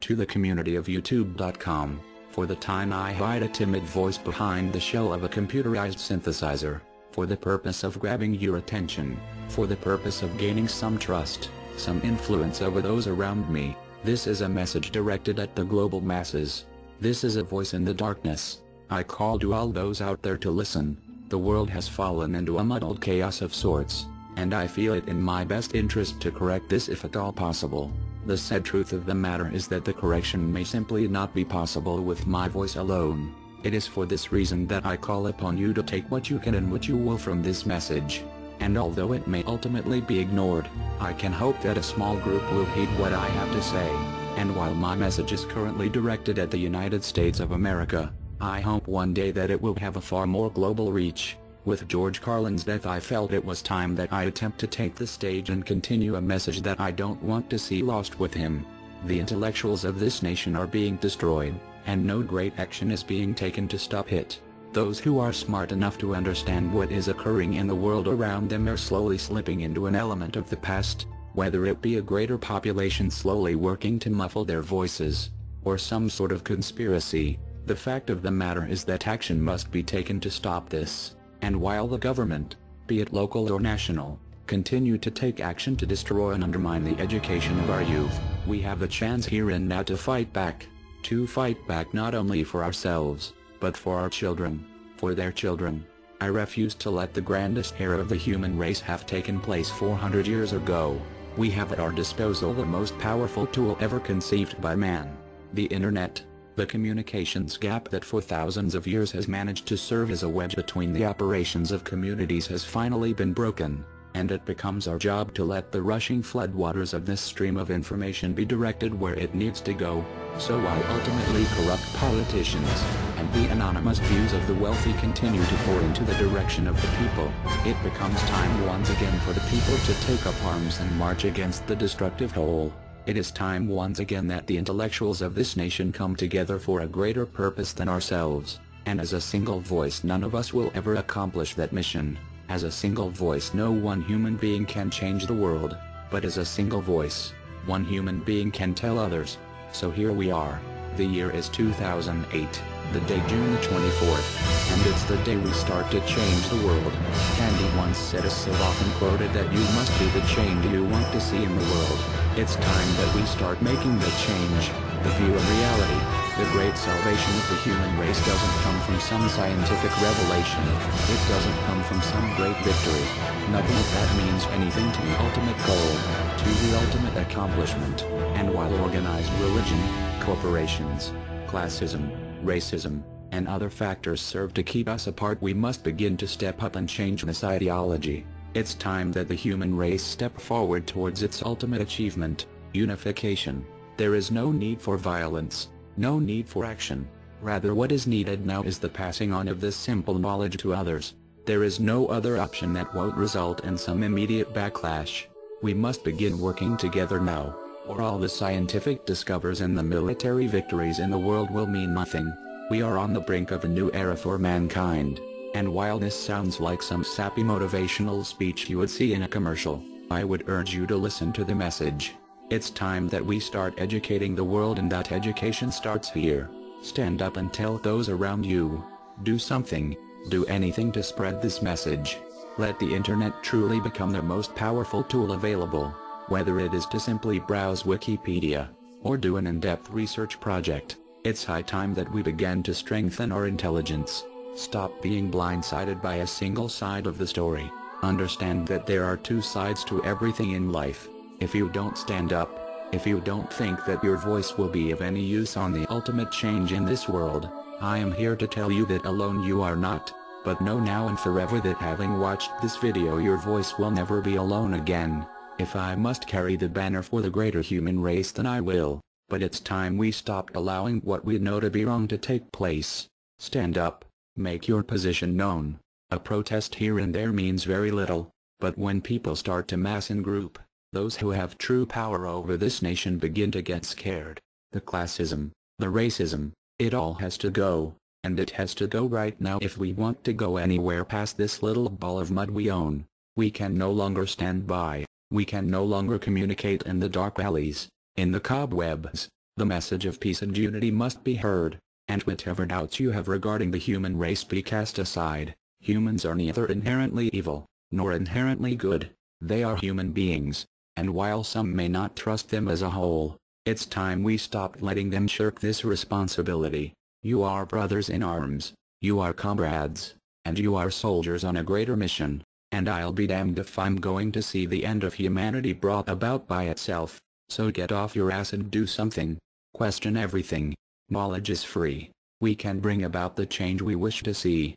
To the community of YouTube.com, for the time I hide a timid voice behind the shell of a computerized synthesizer, for the purpose of grabbing your attention, for the purpose of gaining some trust, some influence over those around me. This is a message directed at the global masses. This is a voice in the darkness. I call to all those out there to listen. The world has fallen into a muddled chaos of sorts, and I feel it in my best interest to correct this if at all possible. The sad truth of the matter is that the correction may simply not be possible with my voice alone. It is for this reason that I call upon you to take what you can and what you will from this message. And although it may ultimately be ignored, I can hope that a small group will heed what I have to say. And while my message is currently directed at the United States of America, I hope one day that it will have a far more global reach. With George Carlin's death, I felt it was time that I attempt to take the stage and continue a message that I don't want to see lost with him. The intellectuals of this nation are being destroyed, and no great action is being taken to stop it. Those who are smart enough to understand what is occurring in the world around them are slowly slipping into an element of the past, whether it be a greater population slowly working to muffle their voices, or some sort of conspiracy. The fact of the matter is that action must be taken to stop this. And while the government, be it local or national, continue to take action to destroy and undermine the education of our youth, we have the chance here and now to fight back. To fight back not only for ourselves, but for our children, for their children. I refuse to let the grandest era of the human race have taken place 400 years ago. We have at our disposal the most powerful tool ever conceived by man, the internet. The communications gap that for thousands of years has managed to serve as a wedge between the operations of communities has finally been broken, and it becomes our job to let the rushing floodwaters of this stream of information be directed where it needs to go. So while ultimately corrupt politicians and the anonymous views of the wealthy continue to pour into the direction of the people, it becomes time once again for the people to take up arms and march against the destructive whole. It is time once again that the intellectuals of this nation come together for a greater purpose than ourselves, and as a single voice none of us will ever accomplish that mission. As a single voice no one human being can change the world, but as a single voice, one human being can tell others. So here we are. The year is 2008, the day June the 24th, and it's the day we start to change the world. Gandhi once said, as so often quoted, that you must be the change you want to see in the world. It's time that we start making the change, the view of reality. The great salvation of the human race doesn't come from some scientific revelation. It doesn't come from some great victory. Nothing of that means anything to the ultimate goal, to the ultimate accomplishment. And while organized religion, corporations, classism, racism, and other factors serve to keep us apart, we must begin to step up and change this ideology. It's time that the human race step forward towards its ultimate achievement, unification. There is no need for violence, no need for action. Rather, what is needed now is the passing on of this simple knowledge to others. There is no other option that won't result in some immediate backlash. We must begin working together now, or all the scientific discoveries and the military victories in the world will mean nothing. We are on the brink of a new era for mankind. And while this sounds like some sappy motivational speech you would see in a commercial, I would urge you to listen to the message. It's time that we start educating the world, and that education starts here. Stand up and tell those around you. Do something, do anything to spread this message. Let the internet truly become the most powerful tool available, whether it is to simply browse Wikipedia, or do an in-depth research project. It's high time that we began to strengthen our intelligence. Stop being blindsided by a single side of the story. Understand that there are two sides to everything in life. If you don't stand up, if you don't think that your voice will be of any use on the ultimate change in this world, I am here to tell you that alone you are not. But know now and forever that having watched this video, your voice will never be alone again. If I must carry the banner for the greater human race, then I will. But it's time we stopped allowing what we know to be wrong to take place. Stand up. Make your position known. A protest here and there means very little, but when people start to mass in group, those who have true power over this nation begin to get scared. The classism, the racism, it all has to go, and it has to go right now if we want to go anywhere past this little ball of mud we own. We can no longer stand by, we can no longer communicate in the dark alleys, in the cobwebs, The message of peace and unity must be heard, and whatever doubts you have regarding the human race be cast aside. Humans are neither inherently evil, nor inherently good. They are human beings, and while some may not trust them as a whole, it's time we stopped letting them shirk this responsibility. You are brothers in arms, you are comrades, and you are soldiers on a greater mission, and I'll be damned if I'm going to see the end of humanity brought about by itself. So get off your ass and do something. Question everything. Knowledge is free. We can bring about the change we wish to see.